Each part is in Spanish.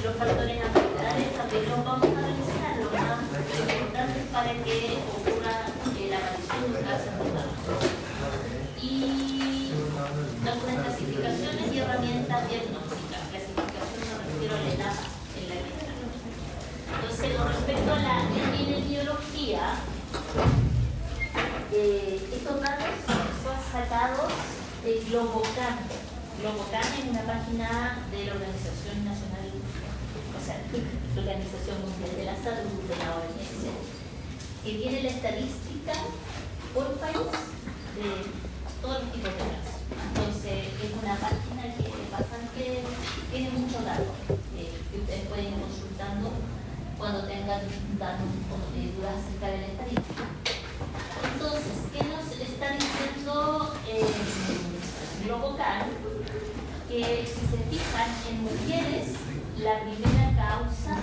Los factores ambientales también los vamos a revisar, lo más importante para que ocurra la aparición de un cáncer mortal. Y algunas clasificaciones y herramientas diagnósticas. Clasificación me refiero a la etapa en la que está. Entonces, con respecto a la epidemiología, estos datos son sacados de Globocan. Globocan es una página de la Organización Nacional, o sea, la Organización Mundial de la Salud, de la OMS, que tiene la estadística por país de todos los tipos de casos. Entonces, es una página que es bastante, tiene muchos datos que ustedes pueden ir consultando cuando tengan datos dudas acerca de la estadística. Entonces, ¿qué nos está diciendo Globocan? Que si se fijan en mujeres, la primera causa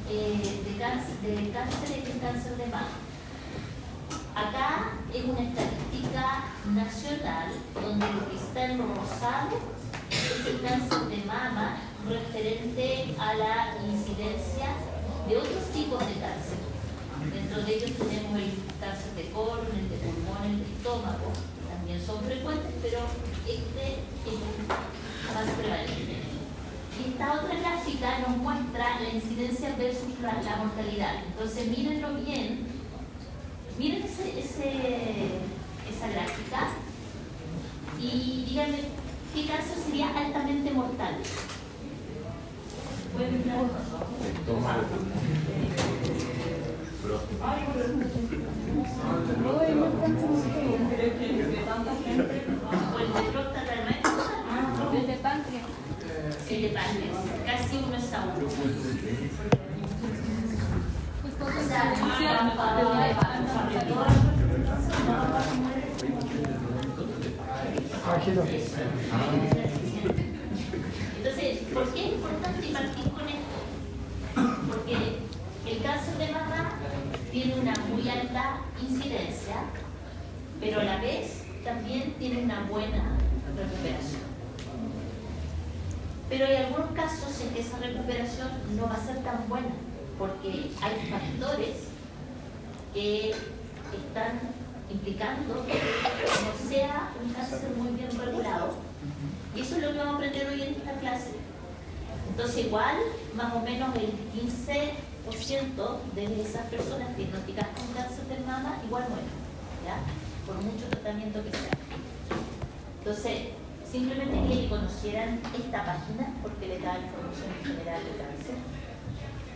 de cáncer es el cáncer de mama. Acá es una estadística nacional donde lo que está en rosado es el cáncer de mama referente a la incidencia de otros tipos de cáncer. Dentro de ellos tenemos el cáncer de colon, el de pulmón, el de estómago, que también son frecuentes, pero este es más prevalente. Y esta otra gráfica nos muestra la incidencia versus la mortalidad. Entonces, mírenlo bien. Miren esa gráfica y díganme qué cáncer sería altamente mortal. ¿Pueden mirar? ¿O el de próstata realmente? El de páncreas. El de páncreas. Casi 1:1. O sea, entonces, ¿por qué es importante partir con esto? Porque el cáncer de mama tiene una muy alta incidencia, pero a la vez también tiene una buena recuperación. Pero hay algunos casos en que esa recuperación no va a ser tan buena, porque hay factores que están implicando que no sea un cáncer muy bien regulado. Y eso es lo que vamos a aprender hoy en esta clase. Entonces, igual, más o menos el 15% de esas personas diagnosticadas con cáncer de mama igual mueren, ¿ya? Por mucho tratamiento que sea. Entonces, simplemente que conocieran esta página porque les da información general de cáncer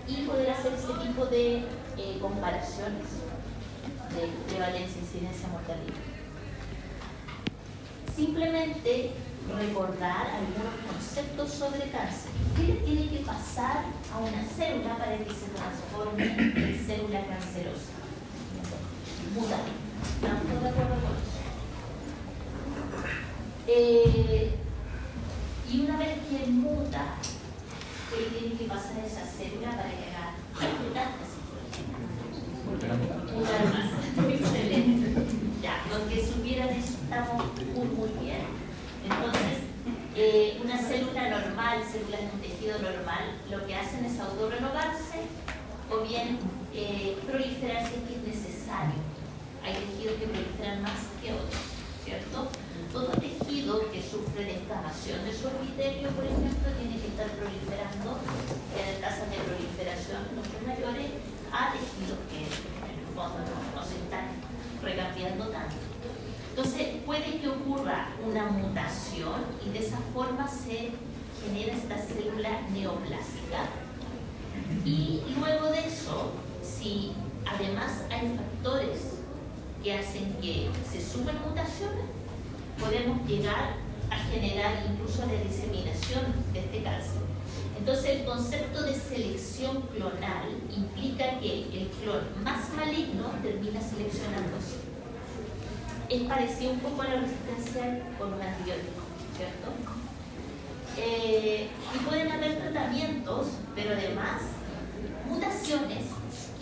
y poder hacer ese tipo de comparaciones de prevalencia, incidencia, mortalidad. Simplemente recordar algunos conceptos sobre cáncer. ¿Qué le tiene que pasar a una célula para que se transforme en célula cancerosa? Mutar. ¿Estamos de acuerdo con eso? Y una vez que muta, ¿qué le tiene que pasar a esa célula para que haga metástasis, por ejemplo? Mutar más. Excelente. Ya, los que supieran eso estamos muy bien. Entonces, una célula normal, células de un tejido normal, lo que hacen es autorrenovarse o bien proliferar si es que es necesario. Hay tejidos que proliferan más que otros, ¿cierto? Todo tejido que sufre de inflamación de su epitelio, por ejemplo, tiene que estar proliferando tasas de proliferación mucho mayores a tejidos que en el fondo no se están recambiando tanto. Entonces, puede que ocurra una mutación y de esa forma se genera esta célula neoplásica. Y luego de eso, si además hay factores que hacen que se sumen mutaciones, podemos llegar a generar incluso la diseminación de este cáncer. Entonces, el concepto de selección clonal implica que el clon más maligno termina seleccionándose. Es parecido un poco a la resistencia con los antibióticos, ¿cierto? Y pueden haber tratamientos, pero además mutaciones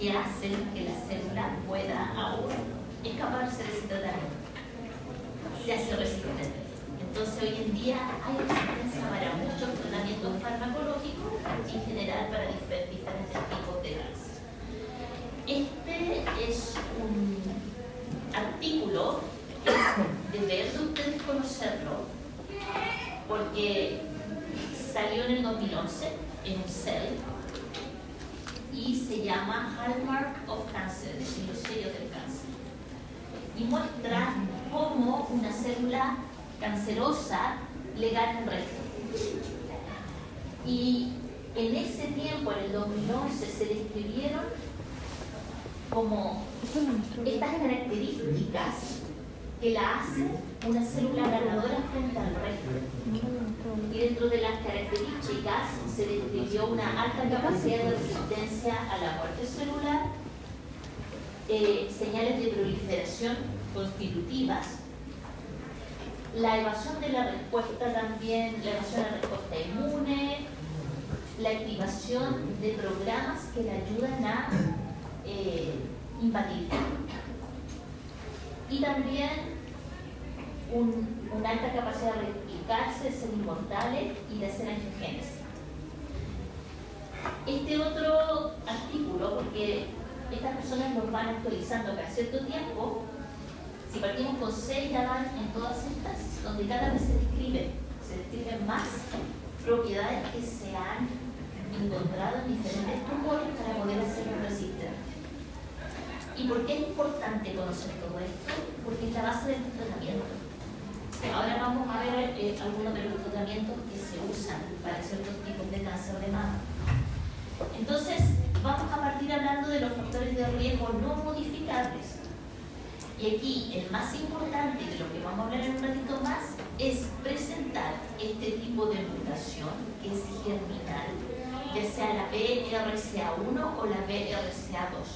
que hacen que la célula pueda aún escaparse de ese tratamiento. Se hace resistente. Entonces, hoy en día hay resistencia para muchos tratamientos farmacológicos, en general para diferentes tipos de cáncer. Este es un artículo que deber de ustedes conocerlo, porque salió en el 2011 en un Cell y se llama Hallmark of Cancer, es decir, los sellos del cáncer. Y muestra cómo una célula cancerosa le gana el resto. Y en ese tiempo, en el 2011, se describieron como estas características que la hacen una célula ganadora frente al resto. Y dentro de las características se describió una alta capacidad de resistencia a la muerte celular, señales de proliferación constitutivas, la evasión de la respuesta también, la evasión de la respuesta inmune, la activación de programas que le ayudan a invadir. Y también una alta capacidad de replicarse, de ser inmortales y de hacer angiogénesis. Este otro artículo, porque estas personas los van actualizando cada cierto tiempo, si partimos con 6 ya van en todas estas, donde cada vez se describen más propiedades que se han encontrado en diferentes tumores para poder hacerlos resistentes. ¿Y por qué es importante conocer todo esto? Porque es la base del tratamiento. Ahora vamos a ver algunos de los tratamientos que se usan para ciertos tipos de cáncer de mama. Entonces, vamos a partir hablando de los factores de riesgo no modificables. Y aquí, el más importante, de lo que vamos a hablar en un ratito más, es presentar este tipo de mutación, que es germinal, ya sea la BRCA1 o la BRCA2.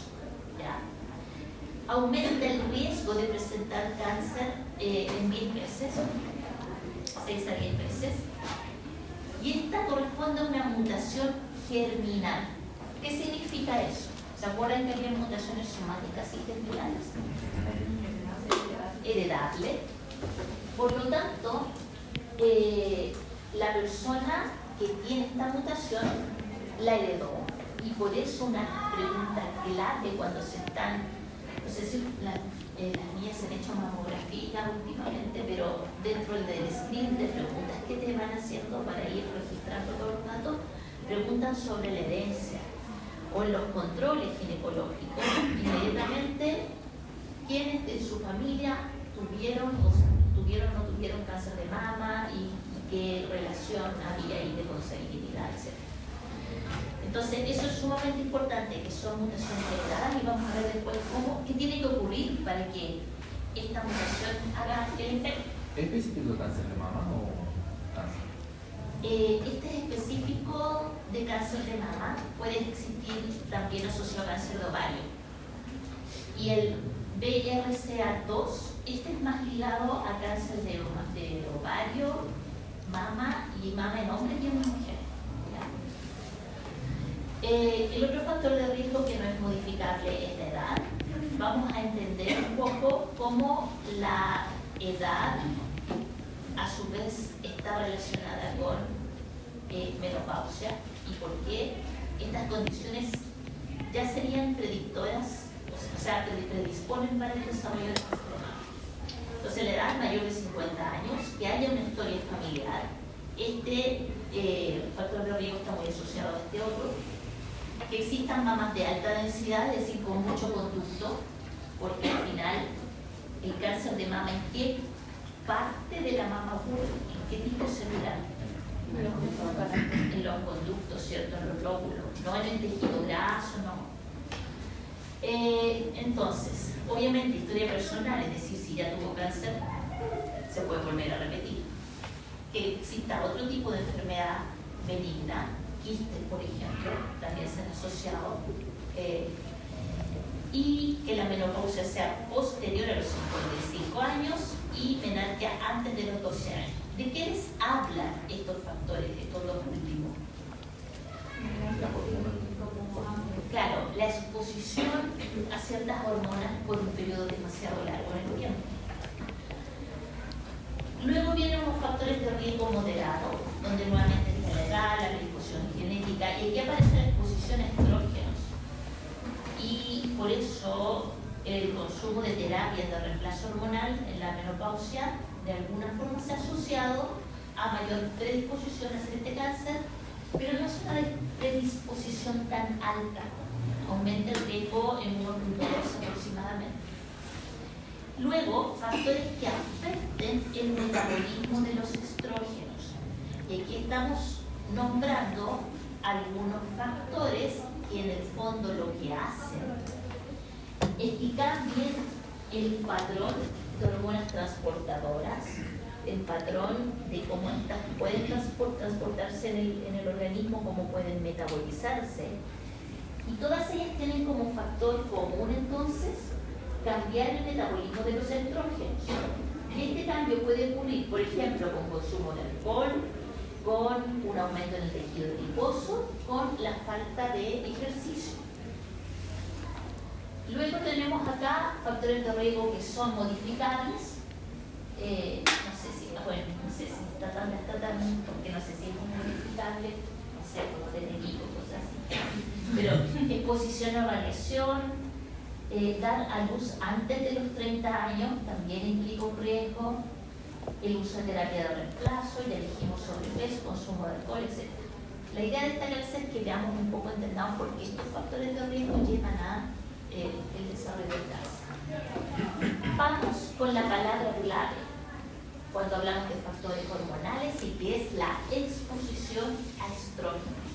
¿Ya? Aumenta el riesgo de presentar cáncer en 10 veces, 6 a 10 veces, y esta corresponde a una mutación germinal. ¿Qué significa eso? ¿Se acuerdan que había mutaciones somáticas y germinales? Heredable. Por lo tanto, la persona que tiene esta mutación la heredó. Y por eso una pregunta clave cuando se están, no sé si las niñas se han hecho mamografía últimamente, pero dentro del screen de preguntas que te van haciendo para ir registrando todos los datos, preguntan sobre la herencia o en los controles ginecológicos, inmediatamente quiénes de su familia tuvieron o no tuvieron cáncer de mama y qué relación había ahí de consanguinidad, etc. Entonces, eso es sumamente importante, que son mutaciones heredadas, y vamos a ver después qué tiene que ocurrir para que esta mutación haga el efecto. ¿Es específico de cáncer de mama o cáncer? Este es específico de cáncer de mama, puede existir también asociado a cáncer de ovario. Y el BRCA2, este es más ligado a cáncer de ovario, mama y mama en hombres y en mujeres. El otro factor de riesgo que no es modificable es la edad. Vamos a entender un poco cómo la edad a su vez está relacionada con menopausia y por qué estas condiciones ya serían predictoras, o sea, predisponen para el desarrollo del cáncer de mama. Entonces, la edad mayor de 50 años, que haya una historia familiar, este factor de riesgo está muy asociado a este otro, que existan mamas de alta densidad, es decir, con mucho conducto, porque al final el cáncer de mama, ¿en qué parte de la mama ocurre? ¿En qué tipo celular? En los conductos, ¿cierto? En los lóbulos, no en el tejido graso, no. Entonces, obviamente historia personal, es decir, si ya tuvo cáncer, se puede volver a repetir. que exista otro tipo de enfermedad benigna, quistes, por ejemplo, también se han asociado, y que la menopausia sea posterior a los 55 años y menarquia antes de los 12 años. ¿De qué les hablan estos factores, estos dos últimos? Claro, la exposición a ciertas hormonas por un periodo demasiado largo en el tiempo. Luego vienen unos factores de riesgo moderado, donde nuevamente está la edad, la predisposición genética, y aquí aparece la exposición a estrógenos. Y por eso el consumo de terapias de reemplazo hormonal en la menopausia de alguna forma se ha asociado a mayor predisposición a hacer este cáncer, pero no es una predisposición tan alta. Aumenta el riesgo en 1.2 aproximadamente. Luego, factores que afecten el metabolismo de los estrógenos. Y aquí estamos nombrando algunos factores que en el fondo lo que hacen es que cambien el patrón de hormonas transportadoras, el patrón de cómo estas pueden transportarse en el organismo, cómo pueden metabolizarse. Y todas ellas tienen como factor común entonces cambiar el metabolismo de los estrógenos. Y este cambio puede ocurrir, por ejemplo, con consumo de alcohol, con un aumento en el tejido adiposo, con la falta de ejercicio. Luego tenemos acá factores de riesgo que son modificables. No sé si tratan, porque no sé si es modificable, no sé, como tener hijos, cosas así. Pero exposición a radiación, dar a luz antes de los 30 años también implica un riesgo, el uso de terapia de reemplazo, y ya dijimos sobrepeso, consumo de alcohol, etc. La idea de esta clase es que veamos un poco, entendamos por qué estos factores de riesgo llevan a el desarrollo del cáncer. Vamos con la palabra clave cuando hablamos de factores hormonales, y que es la exposición a estrógenos.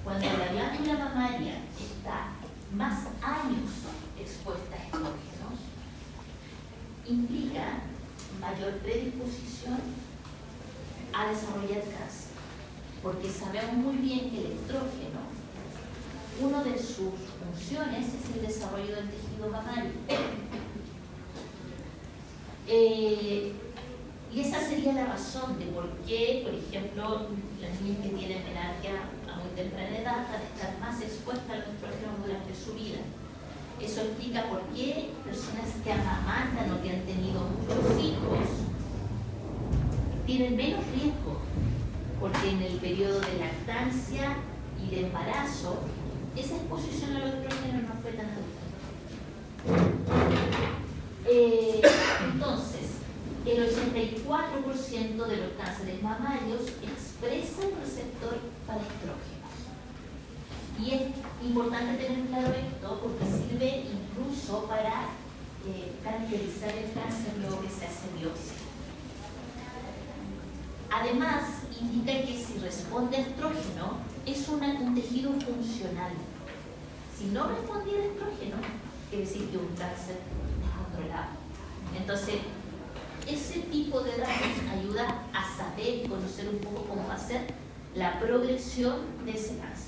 Cuando la glándula mamaria está más años expuesta a estrógenos, implica mayor predisposición a desarrollar cáncer, porque sabemos muy bien que el estrógeno, una de sus funciones es el desarrollo del tejido mamario. Y esa sería la razón de por qué, por ejemplo, las niñas que tienen menarquia a muy temprana edad van a estar más expuestas a los estrógenos durante su vida. Eso explica por qué personas que amamantan o que han tenido muchos hijos tienen menos riesgo, porque en el periodo de lactancia y de embarazo esa exposición a los estrógenos no fue tan alta. Entonces, el 84% de los cánceres mamarios expresan receptor para estrógenos. Y es importante tener claro esto porque sirve incluso para caracterizar el cáncer luego que se hace biopsia. Además, indica que si responde a estrógeno, es un tejido funcional. Si no respondiera a estrógeno, quiere decir que un cáncer descontrolado. Entonces, ese tipo de datos ayuda a saber y conocer un poco cómo va a ser la progresión de ese cáncer.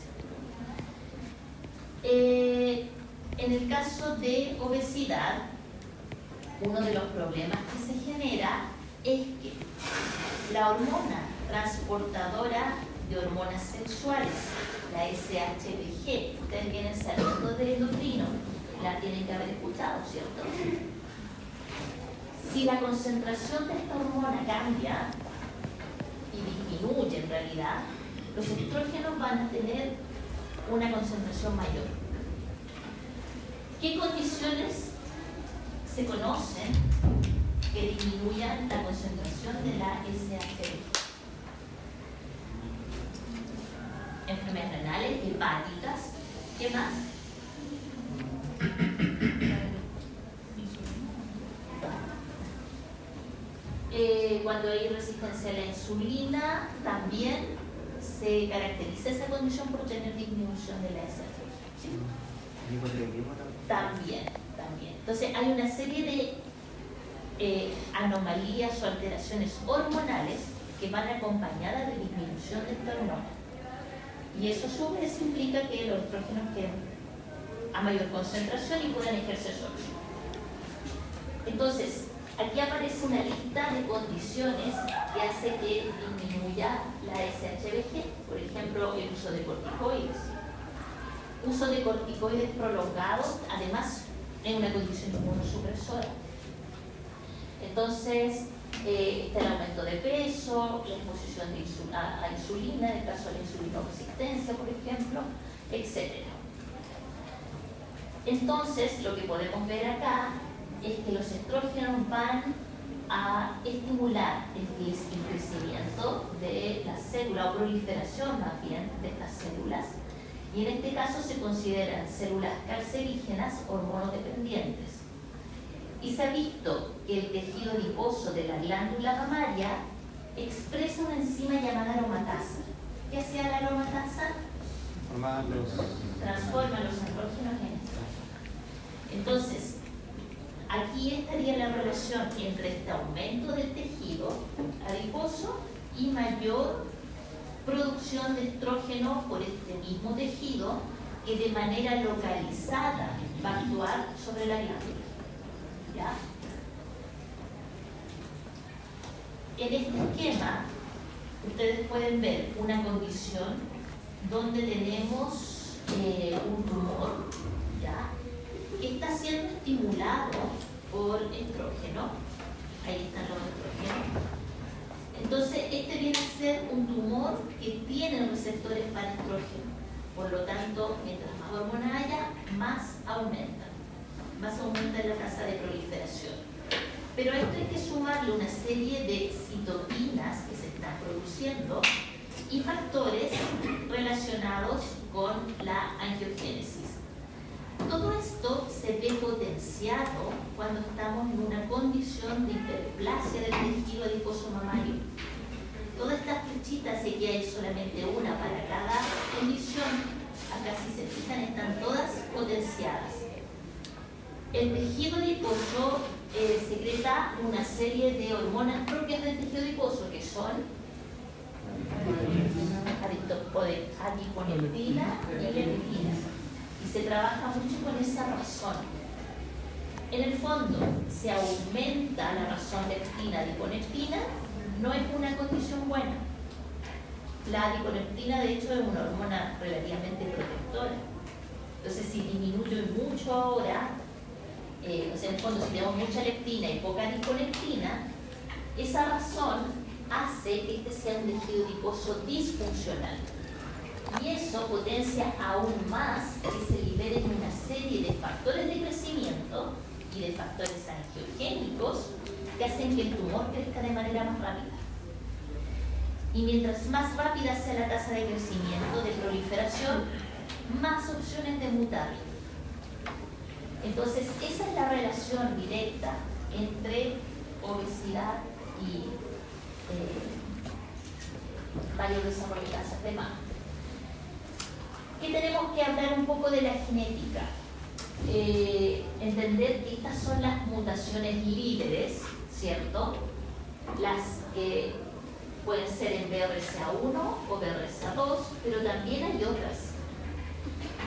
En el caso de obesidad, uno de los problemas que se genera es que la hormona transportadora de hormonas sexuales, la SHBG, ustedes vienen saliendo del endocrino, la tienen que haber escuchado, ¿cierto? Si la concentración de esta hormona cambia y disminuye en realidad, los estrógenos van a tener una concentración mayor. ¿Qué condiciones se conocen que disminuyan la concentración de la SHBG? Enfermedades renales, hepáticas, ¿qué más? Cuando hay resistencia a la insulina, también se caracteriza esa condición por tener disminución de la SHBG. ¿Sí? También. Entonces hay una serie de anomalías o alteraciones hormonales que van acompañadas de disminución de esta hormona. Y eso a su vez implica que los estrógenos queden a mayor concentración y puedan ejercer su acción. Entonces, aquí aparece una lista de condiciones que hace que disminuya la SHBG, por ejemplo, el uso de corticoides. Uso de corticoides prolongados, además, en una condición inmunosupresora. Entonces, está el aumento de peso, la exposición a insulina, en el caso de la insulinoresistencia, por ejemplo, etc. Entonces, lo que podemos ver acá es que los estrógenos van a estimular el crecimiento de la célula o proliferación más bien de estas células, y en este caso se consideran células cancerígenas o hormonodependientes. Y se ha visto que el tejido adiposo de la glándula mamaria expresa una enzima llamada aromatasa. ¿Qué hacía la aromatasa? Transforma los andrógenos en estrógenos. Entonces, aquí estaría la relación entre este aumento del tejido adiposo y mayor producción de estrógeno por este mismo tejido que de manera localizada va a actuar sobre la glándula. ¿Ya? En este esquema, ustedes pueden ver una condición donde tenemos un tumor, ¿ya?, que está siendo estimulado por estrógeno. Ahí están los estrógenos. Entonces, este viene a ser un tumor que tiene receptores para estrógeno. Por lo tanto, mientras más hormona haya, más aumenta la tasa de proliferación. Pero a esto hay que sumarle una serie de citoquinas que se están produciendo y factores relacionados con la angiogénesis. Todo esto se ve potenciado cuando estamos en una condición de hiperplasia del tejido adiposo mamario. Todas estas flechitas, sé que hay solamente una para cada condición, acá si se fijan están todas potenciadas. El tejido adiposo secreta una serie de hormonas propias del tejido adiposo que son adiponectina y leptina. Y se trabaja mucho con esa razón. En el fondo, se aumenta la razón leptina-adiponectina, no es una condición buena. La adiponectina, de hecho, es una hormona relativamente protectora. Entonces, si disminuye mucho ahora, en el fondo, si tenemos mucha leptina y poca adiponectina, esa razón hace que este sea un tejido adiposo disfuncional. Y eso potencia aún más que se liberen una serie de factores de crecimiento y de factores angiogénicos que hacen que el tumor crezca de manera más rápida. Y mientras más rápida sea la tasa de crecimiento, de proliferación, más opciones de mutar. Entonces, esa es la relación directa entre obesidad y mayor desarrollo de cáncer de mama. ¿Qué tenemos que hablar un poco de la genética? Entender que estas son las mutaciones líderes, ¿cierto? Las que pueden ser en BRCA1 o BRCA2, pero también hay otras.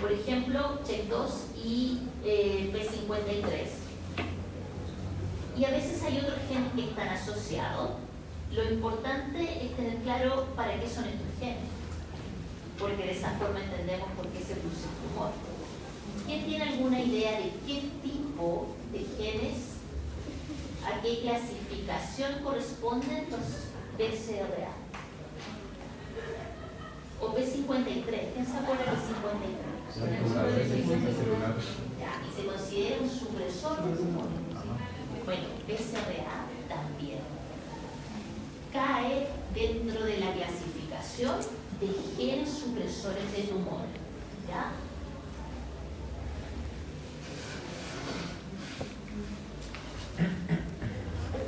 Por ejemplo, CHEK2 y P53. Y a veces hay otros genes que están asociados. Lo importante es tener claro para qué son estos genes, porque de esa forma entendemos por qué se produce el tumor. ¿Quién tiene alguna idea de qué tipo de genes, a qué clasificación corresponden los BCRA? O P53, ¿quién se acuerda de P53? Y se considera un supresor de tumor. Bueno, BCRA también cae dentro de la clasificación de genes supresores de tumor. ¿Ya?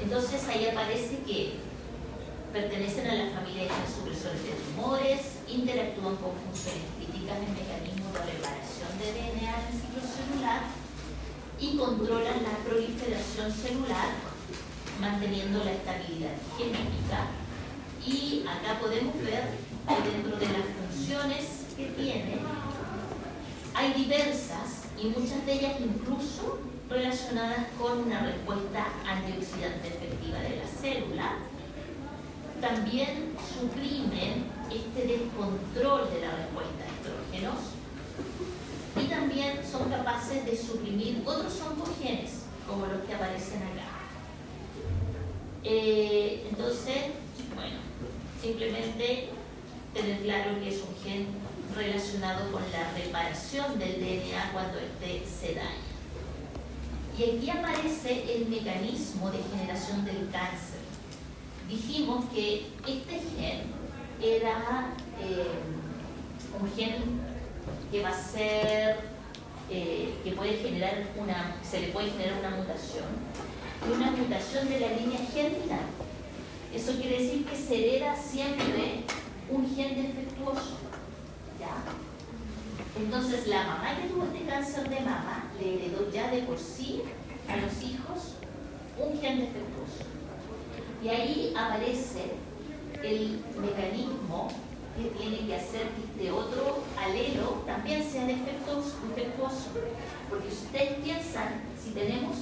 Entonces ahí aparece que pertenecen a la familia de genes supresores de tumores, interactúan con funciones críticas en mecanismos de reparación de DNA en el ciclo celular y controlan la proliferación celular, manteniendo la estabilidad genética Y acá podemos ver que dentro de las funciones que tiene, hay diversas y muchas de ellas incluso relacionadas con una respuesta antioxidante efectiva de la célula. También suprimen este descontrol de la respuesta a estrógenos y también son capaces de suprimir otros oncogenes, como los que aparecen acá. Entonces, bueno, simplemente tener claro que es un gen relacionado con la reparación del DNA cuando éste se daña. Y aquí aparece el mecanismo de generación del cáncer. Dijimos que este gen era un gen que va a ser, que puede generar se le puede generar una mutación de la línea germinal. Eso quiere decir que se hereda siempre un gen defectuoso. ¿Ya? Entonces la mamá que tuvo este cáncer de mama le heredó ya de por sí a los hijos un gen defectuoso. Y ahí aparece el mecanismo que tiene que hacer que este otro alelo también sea defectuoso. Porque si ustedes piensan, si tenemos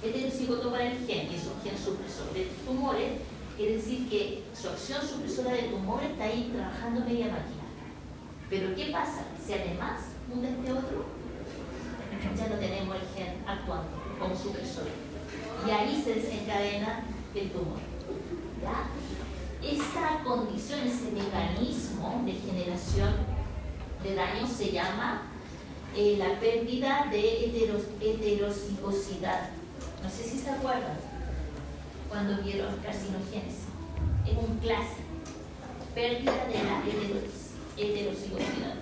heterocigoto para el gen, y es un gen supresor de tumores, quiere decir que su acción supresora de tumores está ahí trabajando media máquina. Pero ¿qué pasa? Si además muta este otro, ya no tenemos el gen actuando como supresor. Y ahí se desencadena el tumor. ¿Ya? Esa condición, ese mecanismo de generación de daño se llama la pérdida de heterocigosidad. No sé si se acuerdan cuando vieron carcinogénesis. Es un clásico. Pérdida de la heterocigosidad.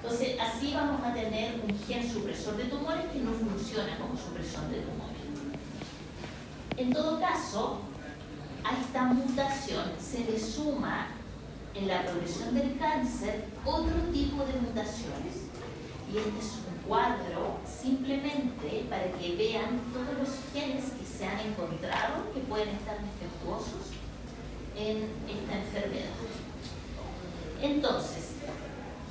Entonces, así vamos a tener un gen supresor de tumores que no funciona como supresor de tumores. En todo caso, a esta mutación se le suma en la progresión del cáncer otro tipo de mutaciones. Y este es un cuadro simplemente para que vean todos los genes que se han encontrado que pueden estar defectuosos en esta enfermedad. Entonces,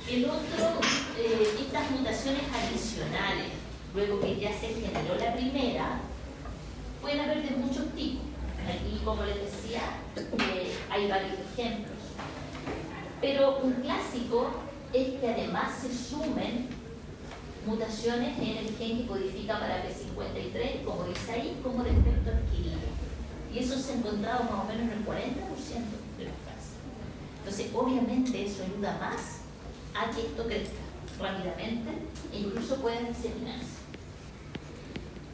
estas mutaciones adicionales, luego que ya se generó la primera, pueden haber de muchos tipos. Aquí, como les decía, hay varios ejemplos. Pero un clásico es que además se sumen mutaciones en el gen que codifica para P53, como dice ahí, como defecto adquirido. Y eso se ha encontrado más o menos en el 40% de los casos. Entonces, obviamente, eso ayuda más a que esto crezca rápidamente e incluso pueda diseminarse.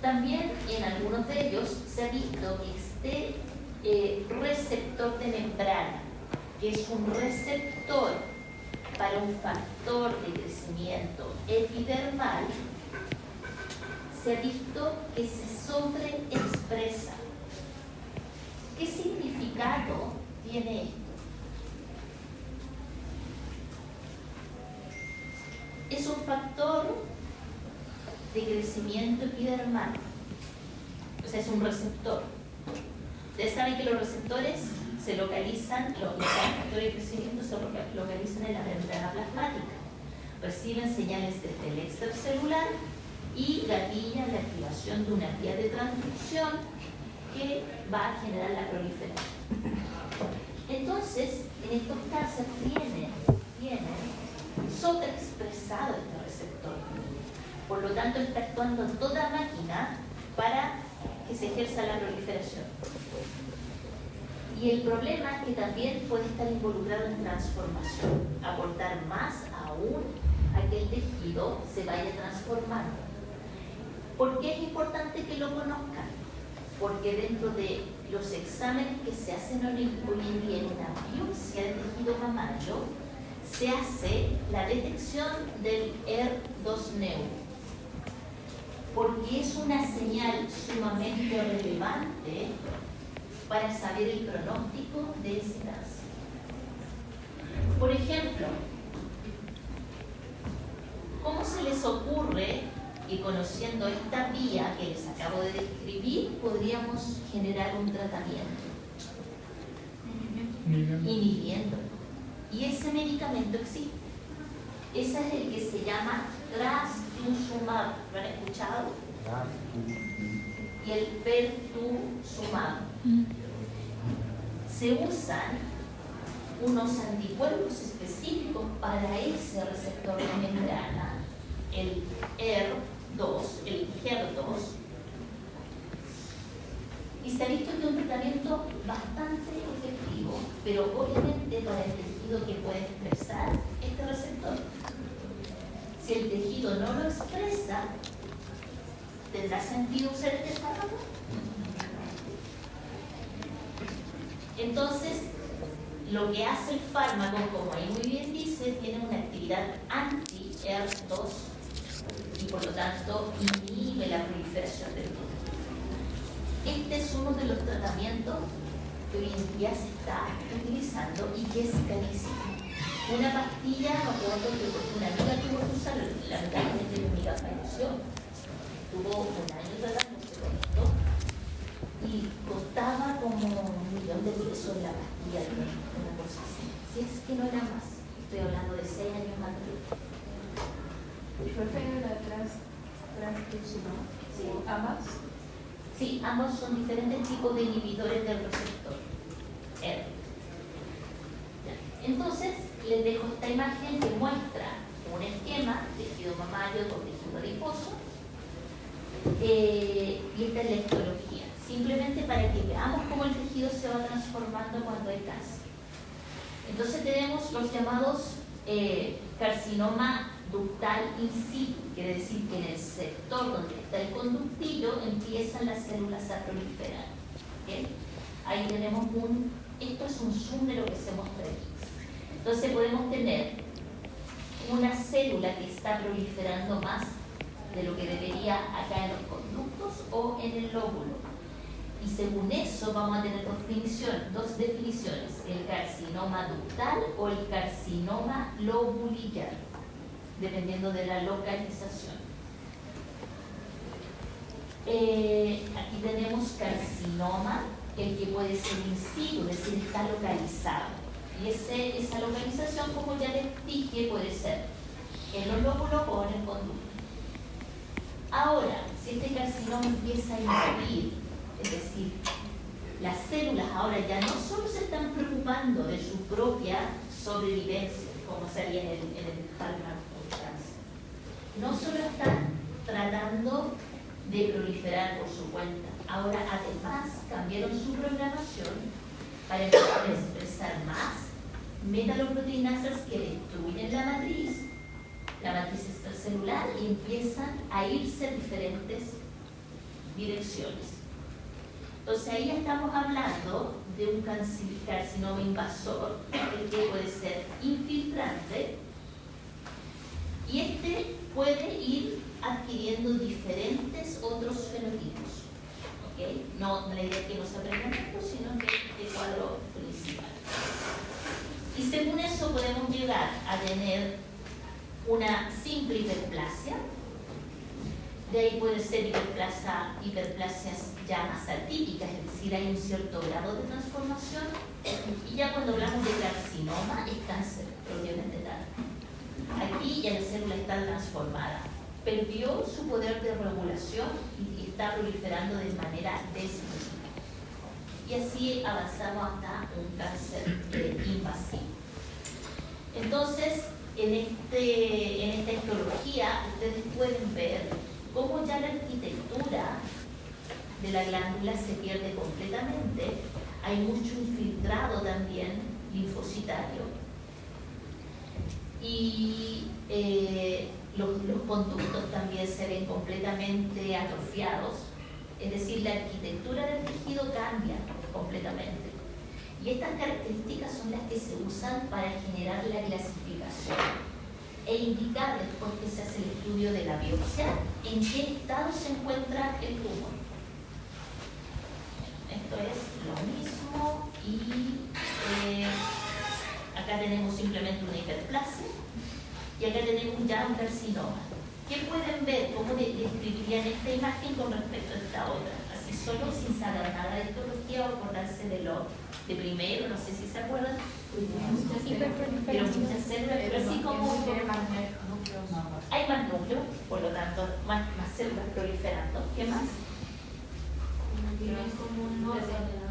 También en algunos de ellos se ha visto que este receptor de membrana, que es un receptor para un factor de crecimiento epidermal, se ha visto que se sobreexpresa. ¿Qué significado tiene esto? Es un factor de crecimiento epidermal, o sea, es un receptor. Ustedes saben que los receptores se localizan, los factores de crecimiento se localizan en la membrana plasmática, reciben señales desde el extracelular y gatillan la activación de una vía de transcripción que va a generar la proliferación. Entonces, en estos casos tienen sobreexpresado este receptor. Por lo tanto, está actuando en toda máquina para que se ejerza la proliferación. Y el problema es que también puede estar involucrado en transformación, aportar más aún a que el tejido se vaya transformando. ¿Por qué es importante que lo conozcan? Porque dentro de los exámenes que se hacen hoy en día en una biopsia de tejido mamario, se hace la detección del HER2-neu, porque es una señal sumamente relevante para saber el pronóstico de ese cáncer. Por ejemplo, ¿cómo se les ocurre que conociendo esta vía que les acabo de describir podríamos generar un tratamiento? inhibiendo. Y ese medicamento existe. Ese es el que se llama trastuzumab. ¿Lo han escuchado? Y el pertuzumab. Se usan unos anticuerpos específicos para ese receptor de membrana, el ER2, el HER2, y se ha visto que es un tratamiento bastante efectivo, pero obviamente para el tejido que puede expresar este receptor. Si el tejido no lo expresa, ¿tendrá sentido usar este fármaco? Entonces, lo que hace el fármaco, como ahí muy bien dice, tiene una actividad anti-ER2 y por lo tanto inhibe la proliferación del virus. Este es uno de los tratamientos que hoy en día se está utilizando y que es carísimo. Una pastilla, me acuerdo que una amiga tuvo que usar, lamentablemente mi amiga falleció, tuvo un año tratándose con esto y costaba como $1.000.000 la pastilla, una cosa así. Si es que no era más, estoy hablando de 6 años antes. ¿Prefieren la trastuzumab? Sí. ¿Ambas? Sí, ambos son diferentes tipos de inhibidores del receptor R. Entonces, les dejo esta imagen que muestra un esquema, tejido mamario con tejido adiposo, y esta es la histología, simplemente para que veamos cómo el tejido se va transformando cuando hay cáncer. Entonces tenemos los llamados carcinoma ductal in situ, quiere decir que en el sector donde está el conductillo empiezan las células a proliferar. ¿Okay? Ahí tenemos esto es un zoom de lo que se muestra aquí. Entonces podemos tener una célula que está proliferando más de lo que debería acá en los conductos o en el lóbulo. Y según eso vamos a tener dos definiciones, el carcinoma ductal o el carcinoma lobulillar, dependiendo de la localización. Aquí tenemos carcinoma, el que puede ser in situ, es decir, está localizado. Y esa localización, como ya les dije, puede ser en los lóbulos o en el conducto. Ahora, si este carcinoma empieza a invadir, es decir, las células ahora ya no solo se están preocupando de su propia sobrevivencia, como sería en el fármaco cáncer, no solo están tratando de proliferar por su cuenta, ahora además cambiaron su programación para empezar a expresar más metaloproteinasas que destruyen la matriz extracelular y empiezan a irse a diferentes direcciones. Entonces ahí estamos hablando de un carcinoma invasor, el que puede ser infiltrante, y este puede ir adquiriendo diferentes otros fenotipos. ¿Okay? No la idea es que no se aprendan esto, sino que el cuadro principal. Y según eso podemos llegar a tener una simple hiperplasia. De ahí puede ser hiperplasias ya más atípicas, es decir, hay un cierto grado de transformación. Y ya cuando hablamos de carcinoma, es cáncer propiamente tal. Aquí ya la célula está transformada, perdió su poder de regulación y está proliferando de manera desmedida. Y así avanzamos hasta un cáncer invasivo. Entonces, en esta histología, ustedes pueden ver cómo ya la arquitectura de la glándula se pierde completamente. Hay mucho infiltrado también linfocitario. Y los conductos también se ven completamente atrofiados. Es decir, la arquitectura del tejido cambia completamente. Y estas características son las que se usan para generar la clasificación e indicar después que se hace el estudio de la biopsia en qué estado se encuentra el tumor. Esto es lo mismo y acá tenemos simplemente una hiperplasia y acá tenemos ya un carcinoma. ¿Qué pueden ver? ¿Cómo describirían esta imagen con respecto a esta otra? Así solo sin saber nada de histología o acordarse de lo de primero, no sé si se acuerdan, Hiperproliferación. pero muchas células, pero así como Tiene más núcleos. hay más núcleos, por lo tanto más células proliferando. ¿Qué más? Tienen como un orden.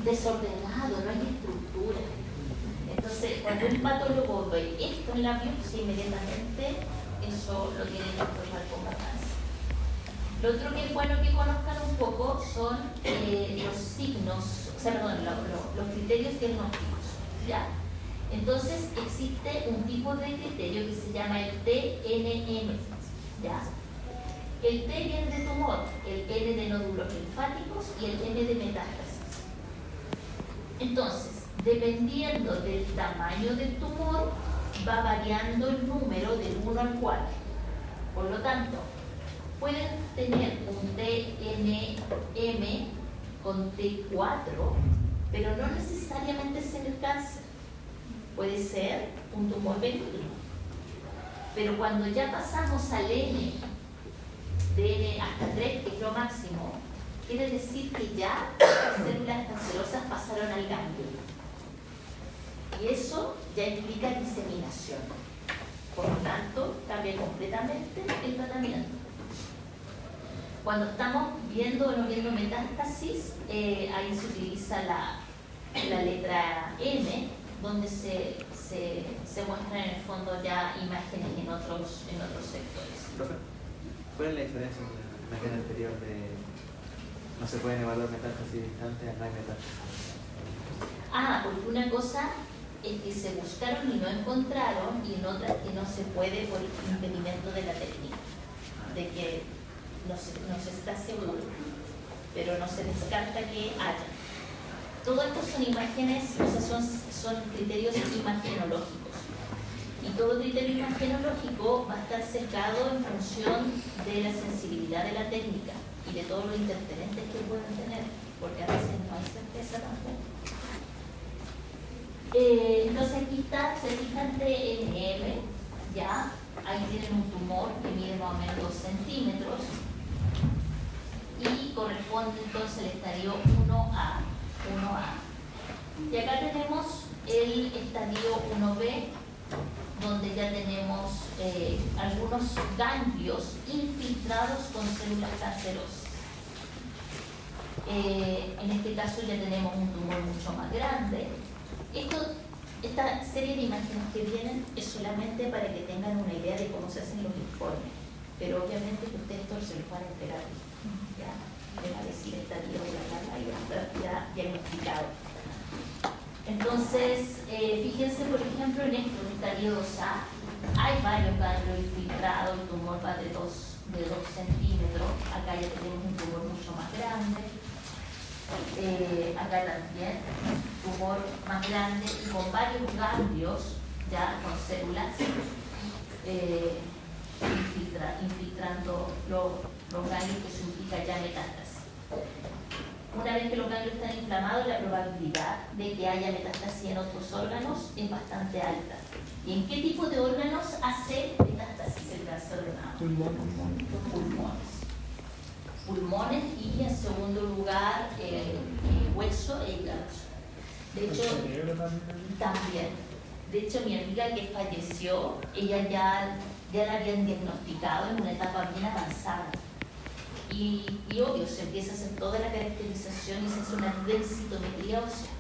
Desordenado, no hay estructura. Entonces, cuando un patólogo ve esto en la biopsia, inmediatamente eso lo tiene que observar con bastanza. Lo otro que es bueno que conozcan un poco son los signos, o sea, perdón, los criterios diagnósticos, ¿ya? Entonces, existe un tipo de criterio que se llama el TNM, ¿ya? El T viene de tumor, el N de nódulos linfáticos y el M de metástasis. Entonces, dependiendo del tamaño del tumor, va variando el número del 1 al 4. Por lo tanto, pueden tener un TNM con T4, pero no necesariamente es en el cáncer. Puede ser un tumor benigno. Pero cuando ya pasamos al N, de N hasta 3, que es lo máximo, quiere decir que ya las células cancerosas pasaron al ganglio. Y eso ya implica diseminación. Por lo tanto, cambia completamente el tratamiento. Cuando estamos viendo o no viendo metástasis, ahí se utiliza la letra M, donde se muestran en el fondo ya imágenes en otros sectores. Profe, ¿cuál es la diferencia con la imagen anterior de no se pueden evaluar metástasis distantes a no hay metástasis? Porque una cosa es que se buscaron y no encontraron, y en otras que no se puede por impedimento de la técnica, de que no se está seguro, pero no se descarta que haya. Todo esto son imágenes, o sea, son criterios imagenológicos. Y todo criterio imagenológico va a estar sesgado en función de la sensibilidad de la técnica y de todos los interferentes que pueden tener, porque a veces no hay certeza tampoco. Entonces aquí está, se fijan TNM, ya, ahí tienen un tumor que mide más o menos 2 centímetros y corresponde entonces al estadio 1A. Y acá tenemos el estadio 1B, donde ya tenemos algunos ganglios infiltrados con células cancerosas. En este caso ya tenemos un tumor mucho más grande. Esta serie de imágenes que vienen es solamente para que tengan una idea de cómo se hacen los informes, pero obviamente que ustedes todos se los van a enterar, ya les va a decir estadio y va a estar ya diagnosticado. Entonces, fíjense por ejemplo en esto, en estadio 2A, hay varios ganglios infiltrados, el tumor va de 2 centímetros, acá ya tenemos un tumor mucho más grande. Acá también, tumor más grande y con varios ganglios, ya con células infiltrando los ganglios, que significa ya metástasis. Una vez que los ganglios están inflamados, la probabilidad de que haya metástasis en otros órganos es bastante alta. ¿Y en qué tipo de órganos hace metástasis el cáncer de mama? Pulmones y en segundo lugar hueso e hígado. De hecho, también. De hecho, mi amiga que falleció, ella ya la habían diagnosticado en una etapa bien avanzada. Y obvio, se empieza a hacer toda la caracterización y se hace una densitometría ósea.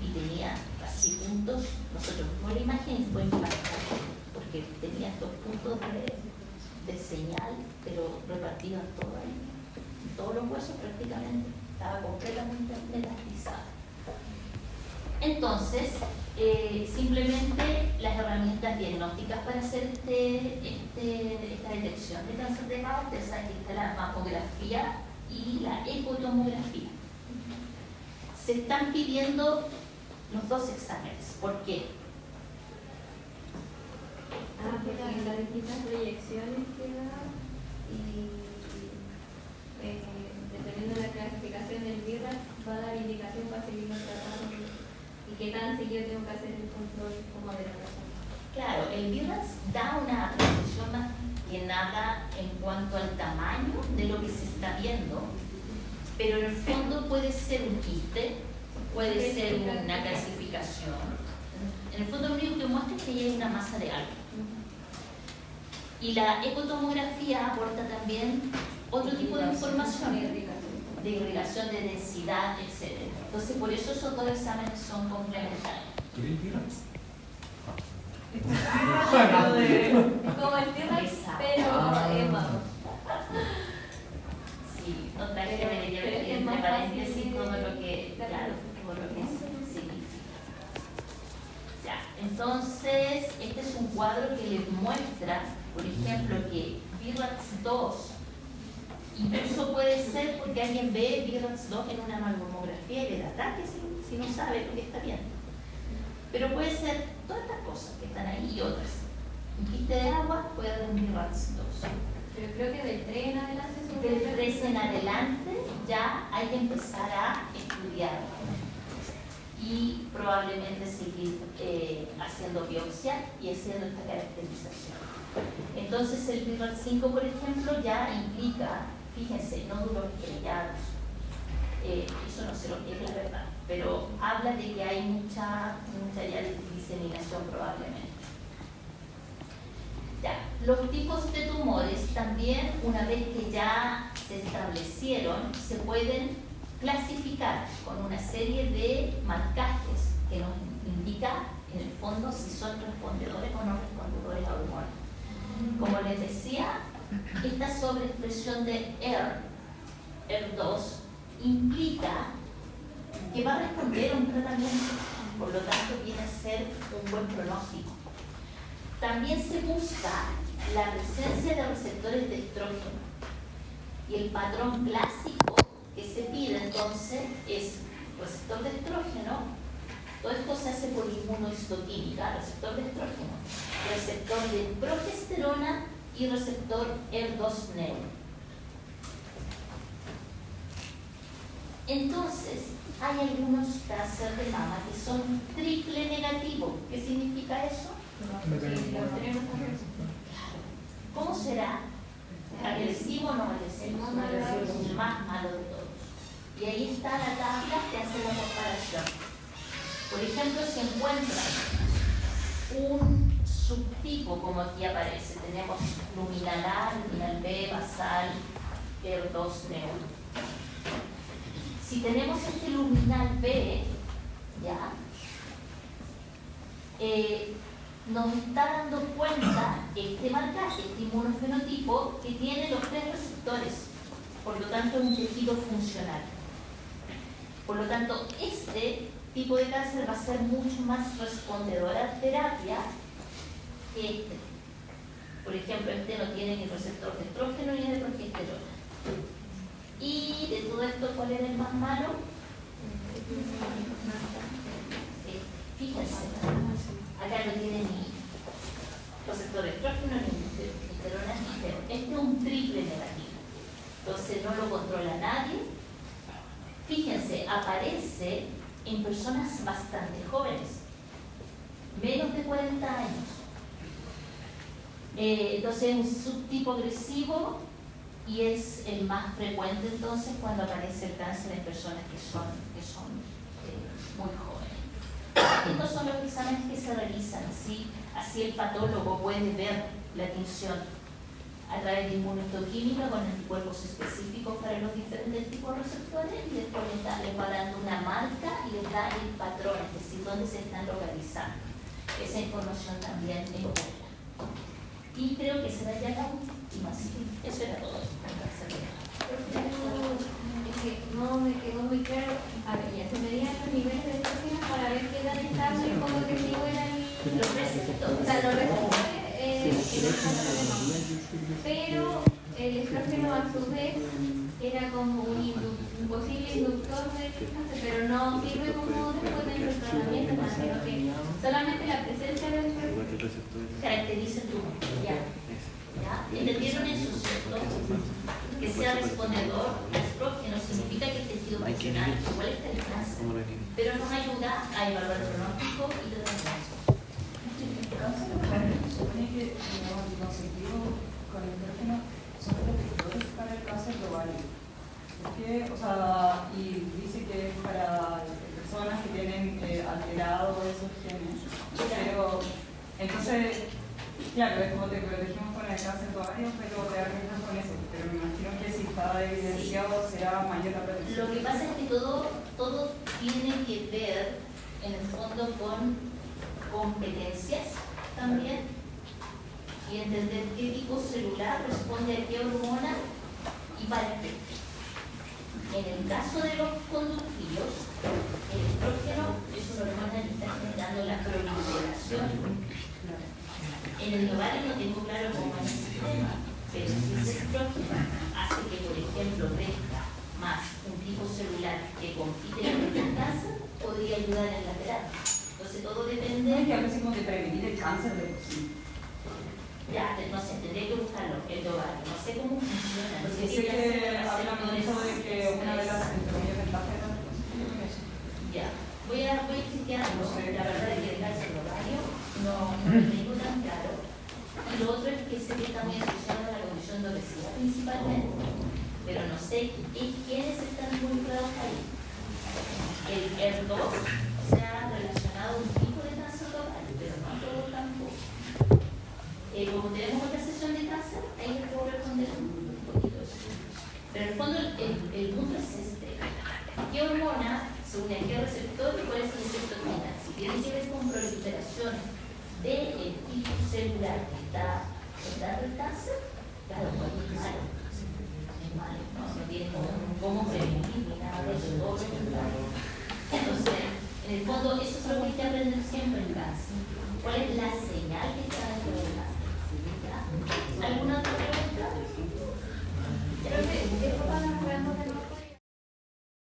Y tenía así puntos, nosotros vimos la imagen y fue impactante, porque tenía estos puntos de señal, pero repartidos en todos los huesos prácticamente, estaba completamente metastizada. Entonces, simplemente las herramientas diagnósticas para hacer esta detección de cáncer de mama, ustedes saben que está la mamografía y la ecotomografía. Se están pidiendo los dos exámenes. ¿Por qué? Porque las distintas proyecciones que da y dependiendo de la clasificación del virus va a dar indicación para seguirlo tratando y qué tan seguido tengo que hacer el control como de la persona. Claro, el virus da una precisión más que nada en cuanto al tamaño de lo que se está viendo, pero en el fondo puede ser un quiste, puede ser una clasificación. En el fondo lo único que muestra es que hay una masa de algo. Y la ecotomografía aporta también otro tipo de información, de irrigación, de densidad, etc. Entonces por eso esos dos exámenes son complementarios. Como el T-Rex, pero vamos. Sí, otra vez debería ver entre paréntesis todo lo que, claro, todo lo que significa. Ya, entonces, este es un cuadro que les muestra, por ejemplo, que BRAF 2 incluso puede ser porque alguien ve BRAF 2 en una mamografía y le da ataque si no sabe lo que está viendo. Pero puede ser todas estas cosas que están ahí y otras. Un quiste de agua puede haber un BRAF 2. Pero creo que del 3 en adelante es un Del 3 en adelante ya hay que empezar a estudiar y probablemente seguir haciendo biopsia y haciendo esta caracterización. Entonces el BRAF 5, por ejemplo, ya implica, fíjense, nódulos estrellados. Eso no sé lo que es la verdad, pero habla de que hay mucha ya diseminación probablemente. Ya, los tipos de tumores también, una vez que ya se establecieron, se pueden clasificar con una serie de marcajes que nos indica en el fondo si son respondedores o no respondedores a hormonas. Como les decía, esta sobreexpresión de ER2 implica que va a responder a un tratamiento, por lo tanto viene a ser un buen pronóstico. También se busca la presencia de receptores de estrógeno y el patrón clásico que se pide entonces es receptor de estrógeno. Todo esto se hace por inmunohistoquímica, receptor de estrógeno, receptor de progesterona y receptor ER2 neuro. Entonces, hay algunos cánceres de mama que son triple negativo. ¿Qué significa eso? ¿Cómo será? ¿Agresivo o no agresivo? El más malo de todos. Y ahí está la tabla que hace la comparación. Por ejemplo, si encuentran un subtipo, como aquí aparece, tenemos luminal A, luminal B, basal, ER2 neuro. Si tenemos este luminal B, ya, nos está dando cuenta este marcaje, este inmunofenotipo, que tiene los 3 receptores, por lo tanto es un tejido funcional. Por lo tanto, este tipo de cáncer va a ser mucho más respondedor a terapia que este. Por ejemplo, este no tiene ni receptor de estrógeno ni de progesterona. Y de todo esto, ¿cuál era el más malo? Fíjense, acá no tiene ni receptor de estrógeno ni progesterona ni cero. Este es un triple negativo. Entonces no lo controla nadie. Fíjense, aparece en personas bastante jóvenes, menos de 40 años. Entonces es un subtipo agresivo y es el más frecuente entonces cuando aparece el cáncer en personas que son muy jóvenes. Estos son los exámenes que se realizan, así el patólogo puede ver la tinción a través de inmunohistoquímica con anticuerpos específicos para los diferentes tipos de receptores y después les va dando una marca y les da el patrón, es decir, dónde se están localizando. Esa información también es buena. Y creo que será ya la última, sí, eso era todo. Es que no me quedó muy claro. A ver, ya se medían los niveles de estrógeno para ver qué tan estable y cómo agresivo eran Los receptores. O sea, los receptores pero el estrógeno a su vez era como un posible inductor de cáncer, pero no sirve como después del tratamiento, sino que solamente la presencia del estrógeno Caracteriza el tumor. Ya. ¿Entendieron eso, cierto? Que sea respondedor a estrógeno significa que el tejido funcional igual está el cáncer, pero nos ayuda a evaluar el pronóstico y tratamiento. Se supone que los objetivos con el estrógeno son protectores para el cáncer global. ¿Por qué? O sea, y dice que es para el personas que tienen alterados esos genes. Pero, entonces, claro, es como te protegimos con el cáncer de ovario, pero te arriesgas con eso. Pero me imagino que si está evidenciado será mayor la protección. Lo que pasa es que todo tiene que ver, en el fondo, con competencias también y entender qué tipo celular responde a qué hormona y para qué. En el caso de los conductivos, el estrógeno es una hormona que está generando la proliferación. En el ovario no tengo claro cómo es el sistema, pero si ese estrógeno hace que, por ejemplo, crezca más un tipo celular que compite con el cáncer, podría ayudar en la terapia. Entonces todo depende. No es que hablo así como de prevenir el cáncer de por sí. Ya, no sé, tendré que buscarlo, el ovario. No sé cómo funciona. No sé Sé qué que clase de hablan receptores mucho de que una de las ventajas de la Ya, voy a chequearlo. La verdad es que el cáncer de ovario no lo tengo tan claro. Y lo otro es que sé que está muy asociado a la condición de obesidad principalmente, pero no sé quiénes están involucrados ahí. El HER2 se ha relacionado a un tipo de cáncer de ovario, pero no todo tampoco. Como tenemos otra sesión de cáncer, ahí les puedo responder un poquito eso. Pero en el fondo el punto es este. ¿Qué hormona se une a qué receptor y cuál es el efecto final? Si tiene que ver con proliferación del tipo celular que está dando el cáncer, claro, pues es malo. Es malo, no tiene cómo prevenir ni nada de eso, todo lo contrario. Entonces, en el fondo, eso es lo que hay que aprender siempre en cáncer. ¿Cuál es la señal que está dentro del cáncer? ¿Alguna otra pregunta? Creo que es para